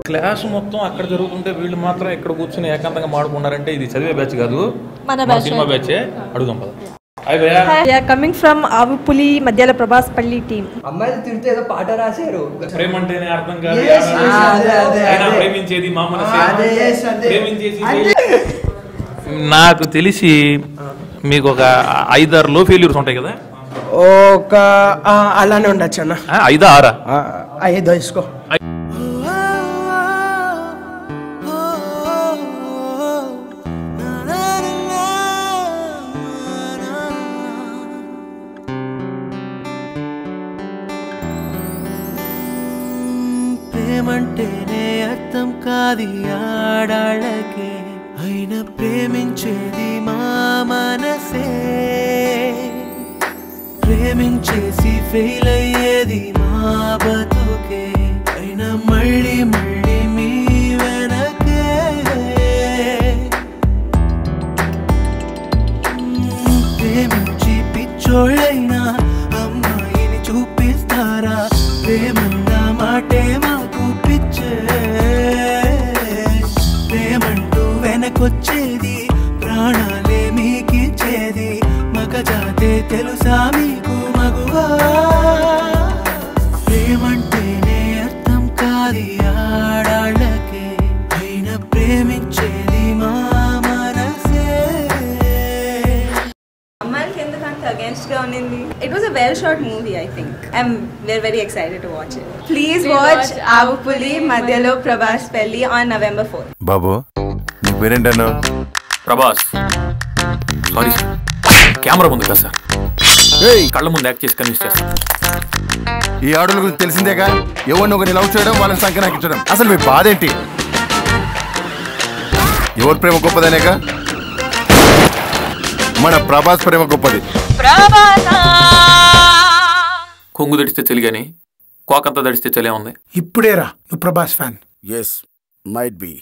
Class మొత్తం అక్కడ జరుగుతుంటే వీళ్ళు మాత్రం ఇక్కడ కూర్చొని ఏకాంతంగా మాడుకున్నారంటే ఇది చదివే బ్యాచ్ కాదు, మన సినిమా బ్యాచే. అడుగుదాం పద. కమింగ్ ఫ్రమ్ ఆవుపులి మధ్యలో ప్రభాస్ పల్లి టీమ్. అమ్మాయిలు తిడితే ఏదో పాట రాశారు. ప్రేమ అంటేనే అర్థం కాదు, ప్రేమించేది మా మనసే, ప్రేమించేసి. నాకు తెలిసి మీకు ఒక 5-6 లో ఫెయిల్యూర్స్ ఉంటాయి కదా? ఒక అలానే ఉండొచ్చు అన్న. 5-6 5 వేసుకో. ప్రేమంటేనే అర్థం కాది ఆడాళ్ళకే, అయినా ప్రేమించేది మా మనసే. ప్రేమించేసి ఫెయిల్ అయ్యేది మా బతుకే, అయినా మళ్ళీ మళ్ళీ మీ వెనకే. ప్రేమించి పిచ్చోళ్ళైనా అమ్మాయిని చూపిస్తారా? ప్రేమన్నా మాటే మాకు పిచ్చే. ప్రేమంటూ వెనకొచ్చేది, ప్రాణాలే మీకిచ్చేది, మగజాతే తెలుసా మీకు మగువా? ప్రేమంటేనే అర్థం కాది ఆడాళ్ళకే, అయినా ప్రేమించేది మా మనసే. అమ్మాయిలకి ఎందుకంటే అగేన్స్ట్ గా ఉన్నింది. It was a well shot movie, I think. We're very excited to watch it. Please watch ఆవుపులి మధ్యలో ప్రభాస్ పెళ్లి on November 4th. బాబు నీ పేరేంటను? ప్రభాస్. సారీ సార్, కెమెరా ముందు కదా సార్, కళ్ళ ముందు యాక్ట్ చేసి కన్విన్స్ చేస్తాను. ఈ ఆడోళ్ళ గురించి తెలిసిందేగా, ఎవరిని ఒకరిని లవ్ చేయడం, వాళ్ళని సంకనాకించడం. అసలు మీ బాధ ఏంటి? ఎవరి ప్రేమ గొప్పదనేగా? మన ప్రభాస్ ప్రేమ గొప్పది. కొంగు దడిస్తే తెలియని కోకంతా దడిస్తే తెలియ ఉంది. ఇప్పుడేరా నువ్వు Prabhas fan? Yes, might B.